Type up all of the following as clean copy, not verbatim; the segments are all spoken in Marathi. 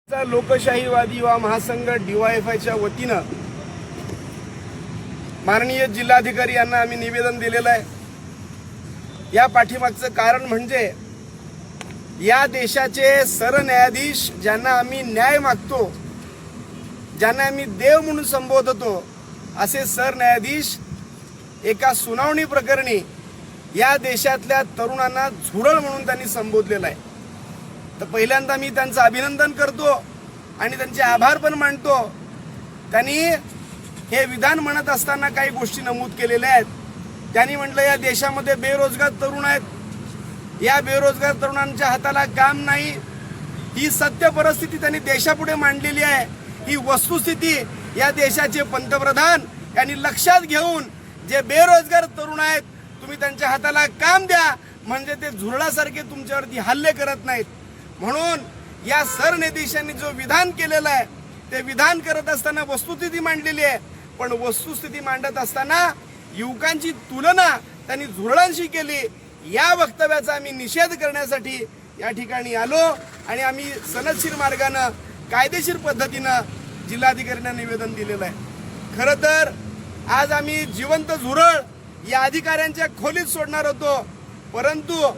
लोकशाहीवादी युवा महासंघ DYFIच्या वतीनं माननीय जिल्हाधिकारी यांना आम्ही निवेदन दिलेलं आहे। या पाठीमागचं कारण म्हणजे या देशाचे सरन्यायाधीश ज्यांना आम्ही न्याय मागतो, ज्यांना आम्ही देव म्हणून संबोधतो, असे सरन्यायाधीश एका सुनावणी प्रकरणी या देशातल्या तरुणांना झुरळ म्हणून त्यांनी संबोधलेलं आहे। तर पहिल्यांदा मी त्यांचं अभिनंदन करतो आणि त्यांचे आभार पण मानतो। त्यांनी हे विधान म्हणत असताना काही गोष्टी नमूद केलेल्या आहेत। त्यांनी म्हटलं या देशामध्ये बेरोजगार तरुण आहेत, या बेरोजगार तरुणांच्या हाताला काम नाही, ही सत्य परिस्थिती त्यांनी देशापुढे मांडलेली आहे। ही वस्तुस्थिती या देशाचे पंतप्रधान यांनी लक्षात घेऊन जे बेरोजगार तरुण आहेत तुम्ही त्यांच्या हाताला काम द्या, म्हणजे ते झुरळासारखे तुमच्यावरती हल्ले करत नाहीत। म्हणून या सरन्यायाधीशांनी जो विधान केलेलं आहे ते विधान करत असताना वस्तुस्थिती मांडलेली आहे, पण वस्तुस्थिती मांडत असताना युवकांची तुलना त्यांनी झुरळांशी केली। या वक्तव्याचा आम्ही निषेध करण्यासाठी या ठिकाणी आलो आणि आम्ही सनदशीर मार्गाने कायदेशीर पद्धतीने जिल्हाधिकाऱ्यांना निवेदन दिलेलं आहे। खरं तर आज आम्ही जिवंत झुरळ या अधिकाऱ्यांच्या खोलीत सोडणार होतो, परंतु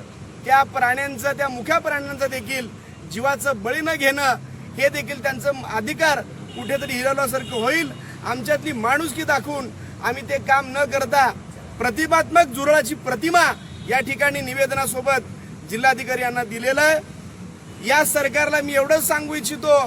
त्या प्राण्यांचं, त्या मुख्या प्राण्यांचं देखील जीवाचं बळी न घेणं हे देखील त्यांचं अधिकार कुठेतरी हिरावल्यासारखं होईल। आमच्यातली माणुसकी दाखवून आम्ही ते काम न करता प्रतिमात्मक झुरळाची प्रतिमा या ठिकाणी निवेदनासोबत जिल्हाधिकारी यांना दिलेलं आहे। या सरकारला मी एवढंच सांगू इच्छितो,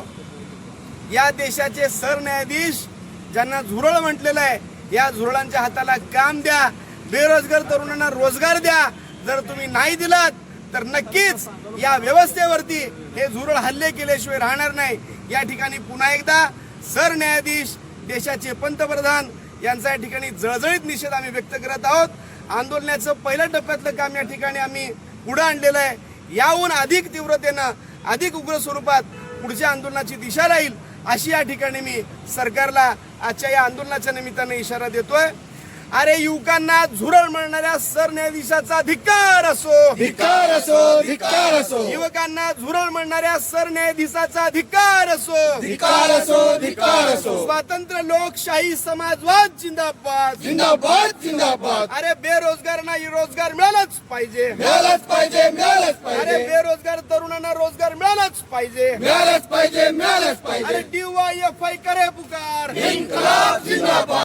या देशाचे सरन्यायाधीश ज्यांना झुरळ म्हटलेलं आहे, या झुरळांच्या हाताला काम द्या, बेरोजगार तरुणांना रोजगार द्या। जर तुम्ही नाही दिलात तर नक्कीच या व्यवस्थेवरती हे झुरळ हल्ले केल्याशिवाय राहणार नाही। या ठिकाणी पुन्हा एकदा सरन्यायाधीश, देशाचे पंतप्रधान यांचा या ठिकाणी जळजळीत निषेध आम्ही व्यक्त करत आहोत। आंदोलनाचं पहिल्या टप्प्यातलं काम या ठिकाणी आम्ही पुढे आणलेलं आहे। याहून अधिक तीव्रतेनं, अधिक उग्र स्वरूपात पुढच्या आंदोलनाची दिशा राहील, अशी या ठिकाणी मी सरकारला आजच्या या आंदोलनाच्या निमित्ताने इशारा देतोय। अरे युवकांना झुरळ म्हणणाऱ्या सरन्यायाधीशाचा धिक्कार असो, धिक्कार असो, धिक्कार असो। युवकांना झुरळ म्हणणाऱ्या सरन्यायाधीशाचा धिक्कार असो, धिक्कार असो, धिक्कार असो। स्वातंत्र्य लोकशाही समाजवाद जिंदाबाद, जिंदाबाद, जिंदाबाद। अरे बेरोजगारांना रोजगार मिळालाच पाहिजे, मिळालंच पाहिजे, मिळालंच अरे पाहिजे, बेरोजगार तरुणांना रोजगार मिळालाच पाहिजे, मिळालंच पाहिजे, मिळालंच अरे पाहिजे। DYFI करे पुकार, इन्कलाब जिंदाबाद।